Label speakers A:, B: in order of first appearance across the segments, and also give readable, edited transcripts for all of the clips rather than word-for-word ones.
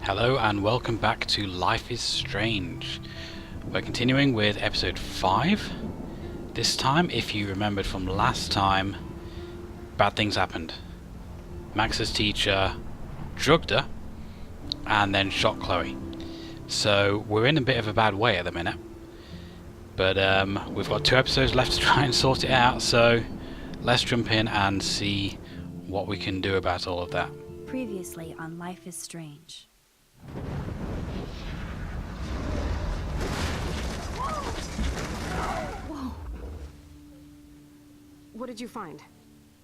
A: Hello and welcome back to Life is Strange. We're continuing with episode 5. This time, if you remembered from last time, bad things happened. Max's teacher drugged her and then shot Chloe. So we're in a bit of a bad way at the minute. But we've got 2 episodes left to try and sort it out, so let's jump in and see what we can do about all of that.
B: Previously on Life is Strange.
C: Whoa. What did you find?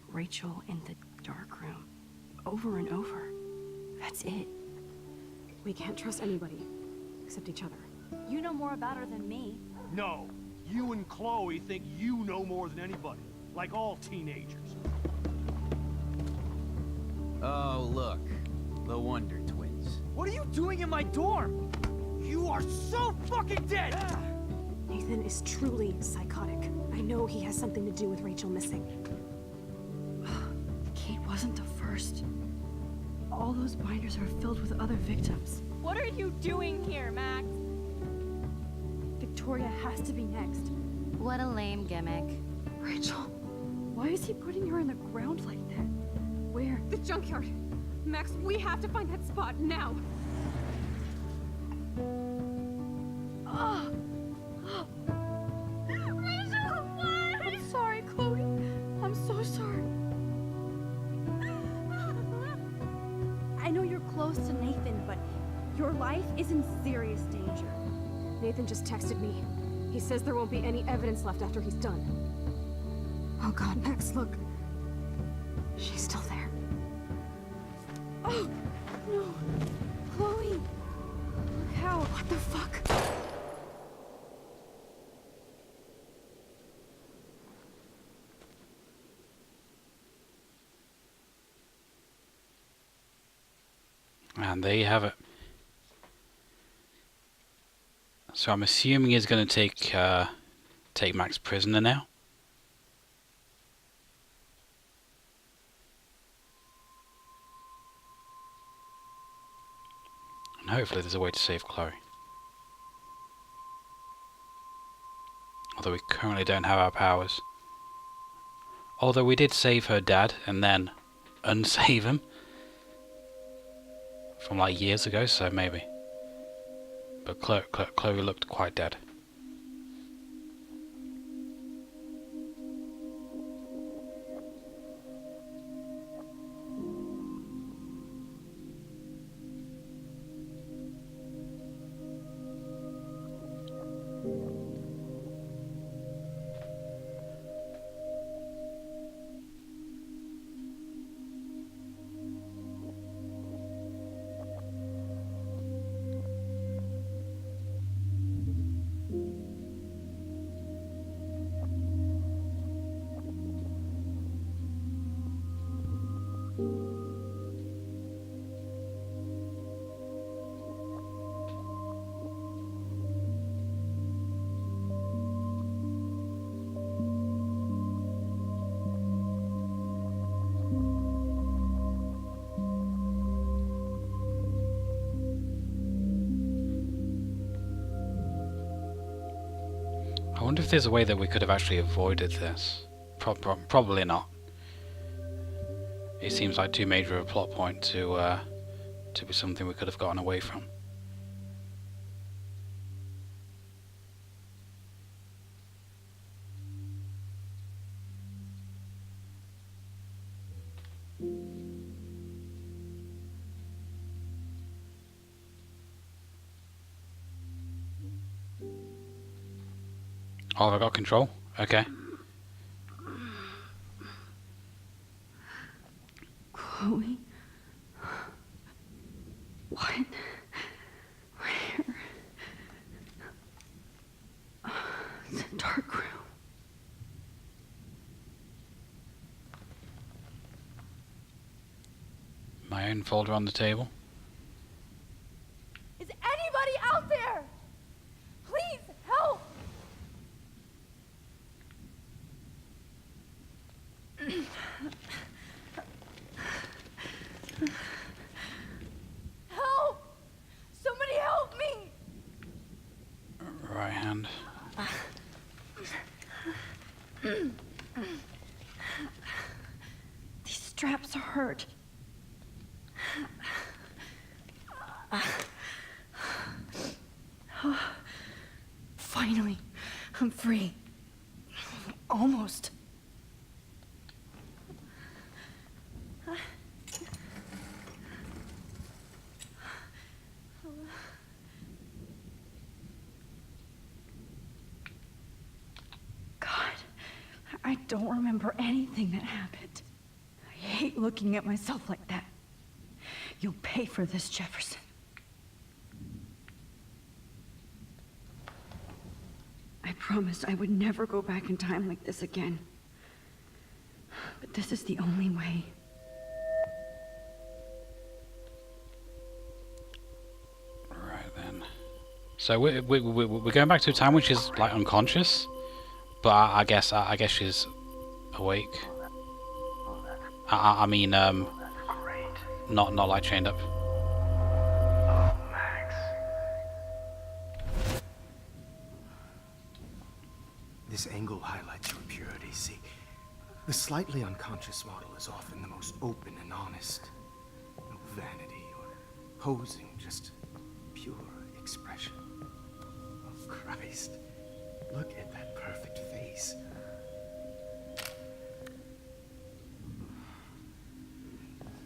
D: Rachel in the dark room. Over and over. That's it.
C: We can't trust anybody, except each other.
B: You know more about her than me.
E: No, you and Chloe think you know more than anybody, like all teenagers.
F: Oh, look. The Wonder Twins.
E: What are you doing in my dorm? You are so fucking dead!
C: Nathan is truly psychotic. I know he has something to do with Rachel missing.
D: Kate wasn't the first. All those binders are filled with other victims.
G: What are you doing here, Max?
C: Victoria has to be next.
B: What a lame gimmick.
D: Rachel, why is he putting her in the ground like that? Where?
C: The junkyard! Max, we have to find that spot now!
D: Rachel, what? I'm sorry, Chloe. I'm so sorry.
B: I know you're close to Nathan, but your life is in serious danger.
C: Nathan just texted me. He says there won't be any evidence left after he's done. Oh god, Max, look. She's still there.
D: Oh, no. Chloe. Look how.
C: What the fuck?
A: And there you have it. So I'm assuming he's going to take Max prisoner now. And hopefully there's a way to save Chloe. Although we currently don't have our powers. Although we did save her dad and then unsave him. From like years ago, so maybe. But Chloe looked quite dead. I wonder if there's a way that we could have actually avoided this. Probably not. It seems like too major a plot point to be something we could have gotten away from. Oh, have I got control? Okay.
D: Chloe? What? Where? It's a dark room.
A: My own folder on the table.
G: Is anybody out there? Please help! Help!
D: These straps hurt. Finally, I'm free. Almost. God, I don't remember anything that happened. I hate looking at myself like that. You'll pay for this, Jefferson. I promised I would never go back in time like this again. But this is the only way.
A: Right then. So we're going back to a time when she's like unconscious, but I guess she's awake. I mean, not like chained up.
H: This angle highlights your purity. See, the slightly unconscious model is often the most open and honest. No vanity or posing, just pure expression. Oh, Christ. Look at that perfect face.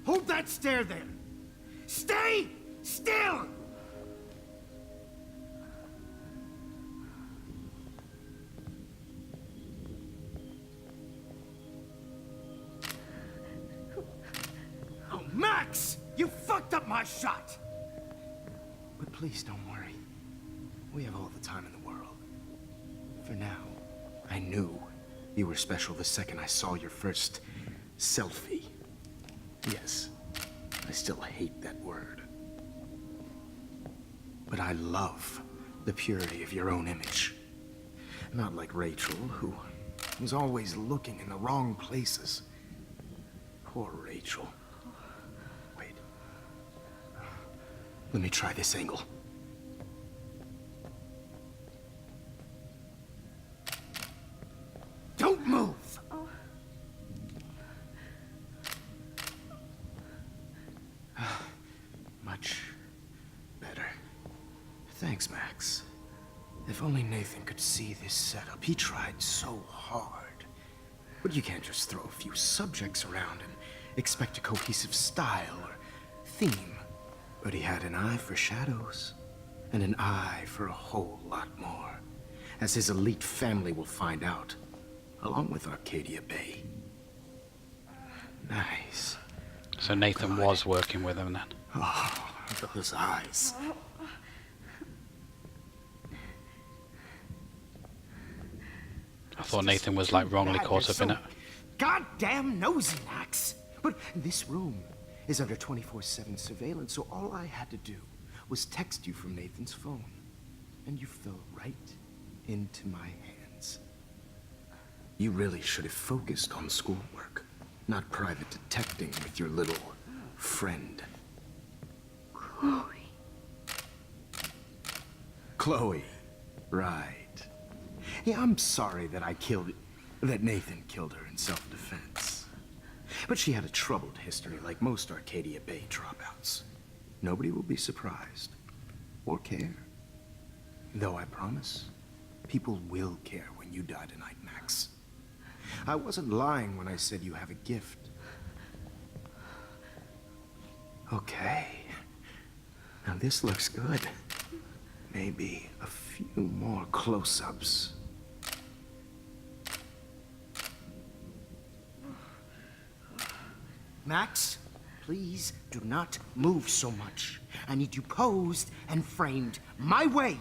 H: Hold that stare there! Stay still! Oh, Max! You fucked up my shot! But please don't worry. We have all the time in the world. For now, I knew you were special the second I saw your first selfie. Yes, I still hate that word. But I love the purity of your own image. Not like Rachel, who was always looking in the wrong places. Poor Rachel. Wait. Let me try this angle. Don't move! Much better. Thanks, Max. If only Nathan could see this setup. He tried so hard. But you can't just throw a few subjects around and expect a cohesive style or theme. But he had an eye for shadows, and an eye for a whole lot more, as his elite family will find out, along with Arcadia Bay. Nice.
A: So Nathan was working with him then.
H: Oh, those eyes.
A: I thought Nathan was like wrongly caught up in it.
H: Goddamn nosy, Max. But this room is under 24/7 surveillance, so all I had to do was text you from Nathan's phone. And you fell right into my hands. You really should have focused on schoolwork, not private detecting with your little friend.
D: Chloe.
H: Chloe. Right. Yeah, I'm sorry that Nathan killed her in self-defense. But she had a troubled history like most Arcadia Bay dropouts. Nobody will be surprised. Or care. Though I promise, people will care when you die tonight, Max. I wasn't lying when I said you have a gift. Okay. Now this looks good. Maybe a few more close-ups. Max, please do not move so much. I need you posed and framed my way.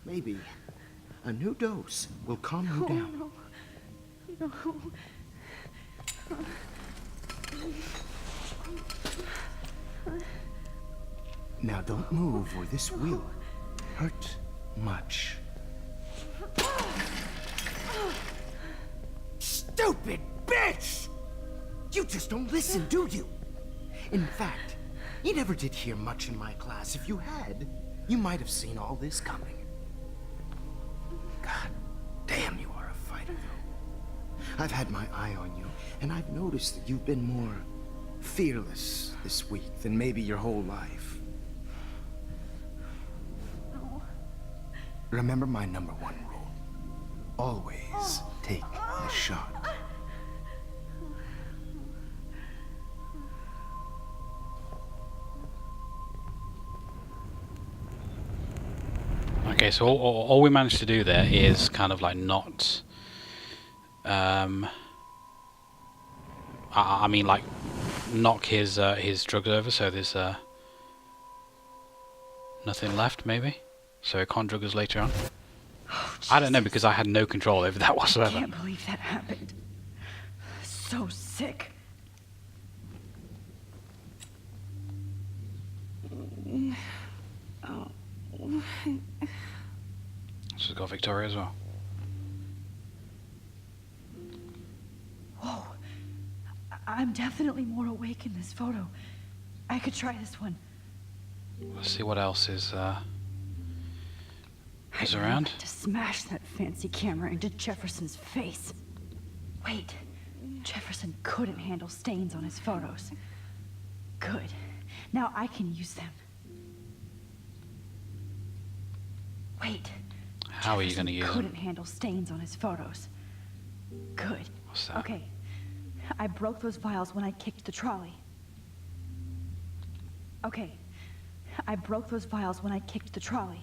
H: Maybe a new dose will calm you down. Now don't move or this will hurt much. Stupid bitch! You just don't listen, do you? In fact, you never did hear much in my class. If you had, you might have seen all this coming. God I've had my eye on you, and I've noticed that you've been more fearless this week than maybe your whole life.
D: No.
H: Remember my #1 rule. Always take the shot.
A: Okay, so all we managed to do there is kind of like not... I mean, like, knock his drugs over, so there's nothing left, maybe? So he can't drug us later on?
D: Oh,
A: I don't know, because I had no control over that
D: I
A: whatsoever.
D: can't believe that happened. So sick. Oh.
A: She's got Victoria as well.
D: Whoa. I'm definitely more awake in this photo. I could try this one.
A: Let's see what else is
D: I'd
A: around.
D: like to smash that fancy camera into Jefferson's face. Wait. Jefferson couldn't handle stains on his photos. Good. Now I can use them. Wait.
A: How are you going to use
D: couldn't
A: them?
D: handle stains on his photos. Good.
A: What's that?
D: Okay. I broke those vials when I kicked the trolley. Okay. I broke those vials when I kicked the trolley.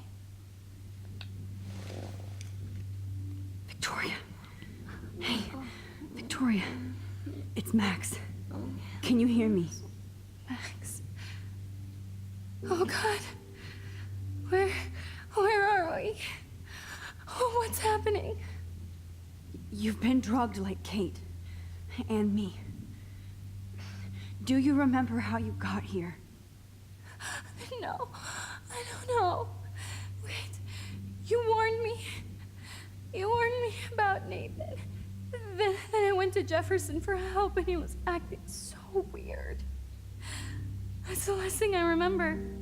D: Victoria. Hey, Victoria. It's Max. Can you hear me?
G: Max. Oh God. Where are we? Oh, what's happening?
D: You've been drugged like Kate. And me. Do you remember how you got here?
G: No, I don't know. Wait, you warned me. You warned me about Nathan. Then I went to Jefferson for help and he was acting so weird. That's the last thing I remember. And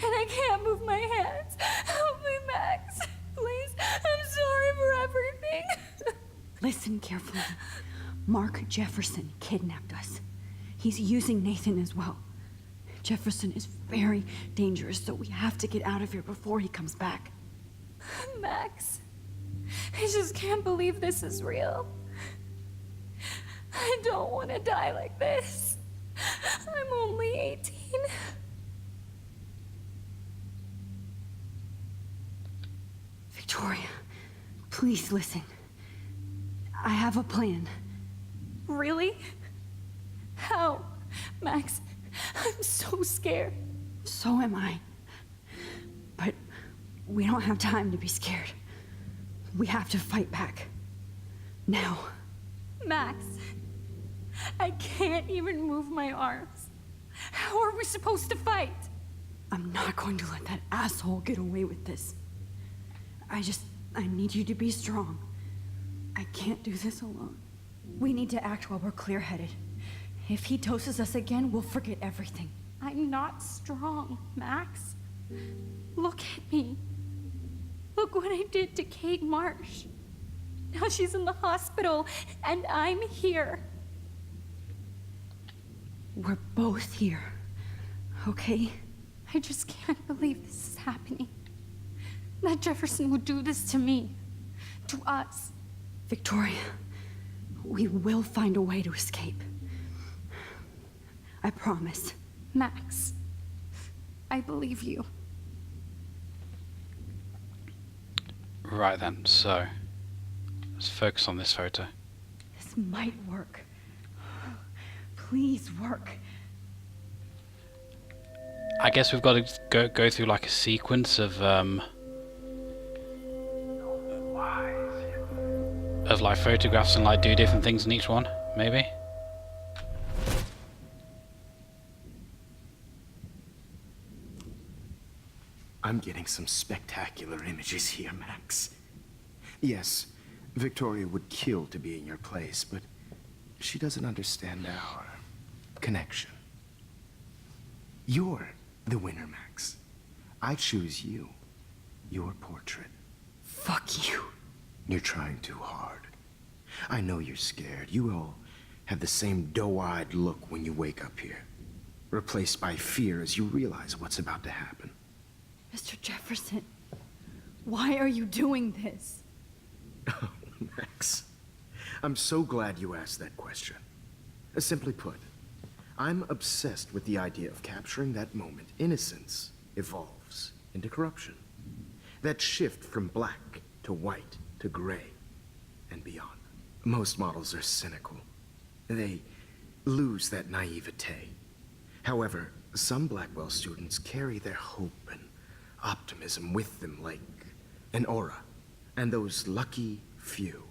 G: I can't move my hands. Help me, Max. Please, I'm sorry for everything.
D: Listen carefully. Mark Jefferson kidnapped us. He's using Nathan as well. Jefferson is very dangerous, so we have to get out of here before he comes back.
G: Max, I just can't believe this is real. I don't want to die like this. I'm only 18.
D: Victoria, please listen. I have a plan.
G: Really? How? Max, I'm so scared.
D: So am I. But we don't have time to be scared. We have to fight back. Now.
G: Max, I can't even move my arms. How are we supposed to fight?
D: I'm not going to let that asshole get away with this. I need you to be strong. I can't do this alone. We need to act while we're clear-headed. If he doses us again, we'll forget everything.
G: I'm not strong, Max. Look at me. Look what I did to Kate Marsh. Now she's in the hospital, and I'm here.
D: We're both here, okay?
G: I just can't believe this is happening. That Jefferson would do this to me. To us.
D: Victoria, we will find a way to escape. I promise.
G: Max, I believe you.
A: Right then, so let's focus on this photo.
D: This might work. Please work.
A: I guess we've got to go through like a sequence of like photographs and like do different things in each one, maybe.
H: I'm getting some spectacular images here, Max. Yes, Victoria would kill to be in your place, but she doesn't understand our connection. You're the winner, Max. I choose you. Your portrait.
D: Fuck you.
H: You're trying too hard. I know you're scared. You all have the same doe-eyed look when you wake up here, replaced by fear as you realize what's about to happen.
D: Mr. Jefferson, why are you doing this?
H: Oh, Max. I'm so glad you asked that question. Simply put, I'm obsessed with the idea of capturing that moment innocence evolves into corruption. That shift from black to white to gray and beyond. Most models are cynical. They lose that naivete. However, some Blackwell students carry their hope and optimism with them like an aura. And those lucky few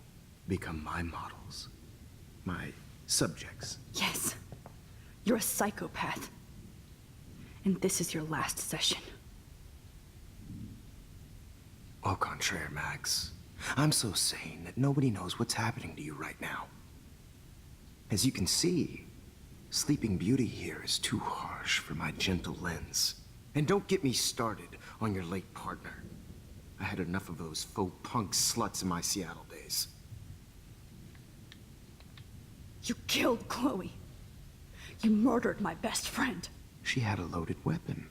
H: become my models. My subjects.
D: Yes, you're a psychopath. And this is your last session.
H: Au contraire, Max. I'm so sane that nobody knows what's happening to you right now. As you can see, Sleeping Beauty here is too harsh for my gentle lens. And don't get me started on your late partner. I had enough of those faux punk sluts in my Seattle days.
D: You killed Chloe. You murdered my best friend.
H: She had a loaded weapon.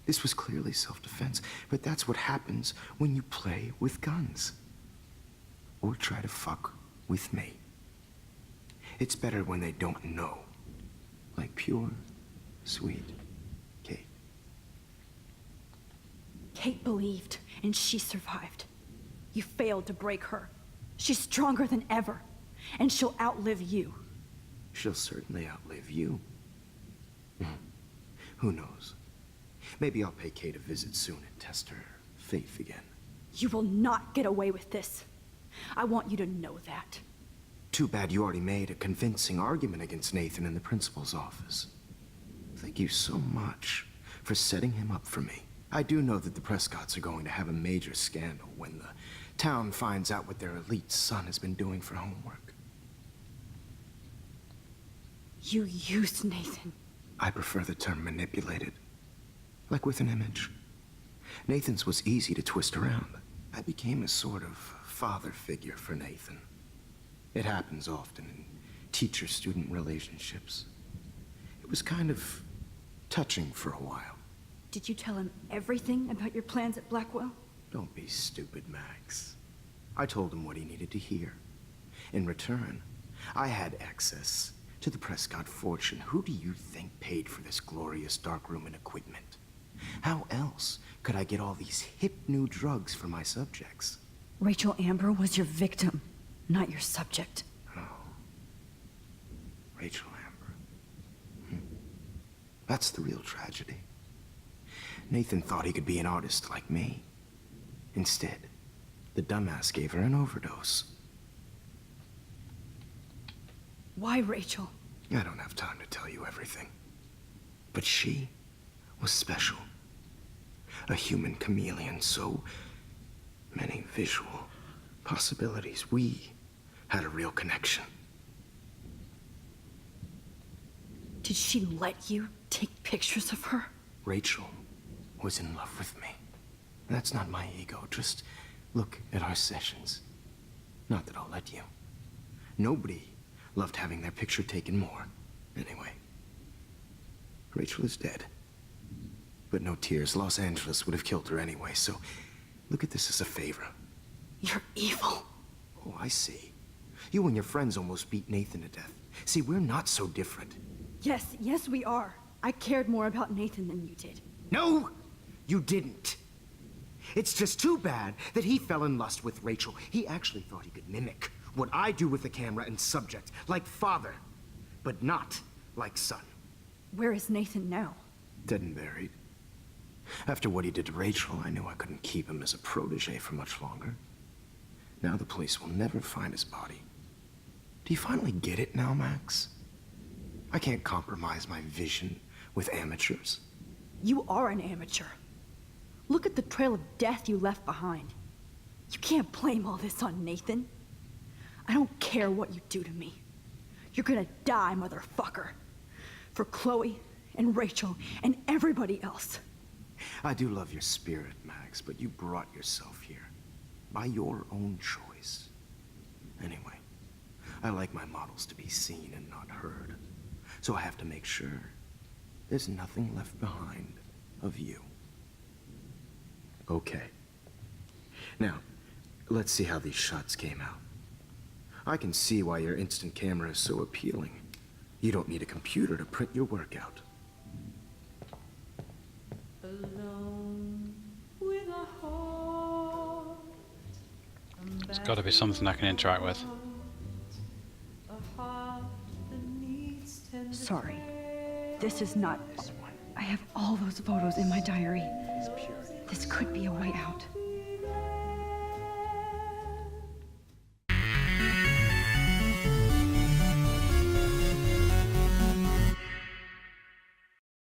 H: This was clearly self-defense, but that's what happens when you play with guns. Or try to fuck with me. It's better when they don't know. Like pure, sweet Kate.
D: Kate believed, and she survived. You failed to break her. She's stronger than ever, and she'll outlive you.
H: She'll certainly outlive you. Who knows? Maybe I'll pay Kate a visit soon and test her faith again.
D: You will not get away with this. I want you to know that.
H: Too bad you already made a convincing argument against Nathan in the principal's office. Thank you so much for setting him up for me. I do know that the Prescotts are going to have a major scandal when the town finds out what their elite son has been doing for homework.
D: You used Nathan.
H: I prefer the term manipulated. Like with an image. Nathan's was easy to twist around. I became a sort of father figure for Nathan. It happens often in teacher-student relationships. It was kind of touching for a while.
D: Did you tell him everything about your plans at Blackwell?
H: Don't be stupid, Max. I told him what he needed to hear. In return, I had access to the Prescott fortune. Who do you think paid for this glorious darkroom and equipment? How else could I get all these hip new drugs for my subjects?
D: Rachel Amber was your victim, not your subject.
H: Oh. Rachel Amber. That's the real tragedy. Nathan thought he could be an artist like me. Instead, the dumbass gave her an overdose.
D: Why Rachel?
H: I don't have time to tell you everything. But she was special. A human chameleon, so many visual possibilities. We had a real connection.
D: Did she let you take pictures of her?
H: Rachel was in love with me. That's not my ego. Just look at our sessions. Not that I'll let you. Nobody loved having their picture taken more. Anyway, Rachel is dead. But no tears. Los Angeles would have killed her anyway, so look at this as a favor.
D: You're evil.
H: Oh, I see. You and your friends almost beat Nathan to death. See, we're not so different.
D: Yes, we are. I cared more about Nathan than you did.
H: No, you didn't. It's just too bad that he fell in lust with Rachel. He actually thought he could mimic what I do with the camera and subject, like father, but not like son.
D: Where is Nathan now?
H: Dead and buried. After what he did to Rachel, I knew I couldn't keep him as a protege for much longer. Now the police will never find his body. Do you finally get it now, Max? I can't compromise my vision with amateurs.
D: You are an amateur. Look at the trail of death you left behind. You can't blame all this on Nathan. I don't care what you do to me. You're gonna die, motherfucker. For Chloe and Rachel and everybody else.
H: I do love your spirit, Max, but you brought yourself here. By your own choice. Anyway, I like my models to be seen and not heard. So I have to make sure there's nothing left behind of you. Okay. Now, let's see how these shots came out. I can see why your instant camera is so appealing. You don't need a computer to print your work out.
A: There's got to be something I can interact with.
D: Sorry. This is not... I have all those photos in my diary. This could be a way out.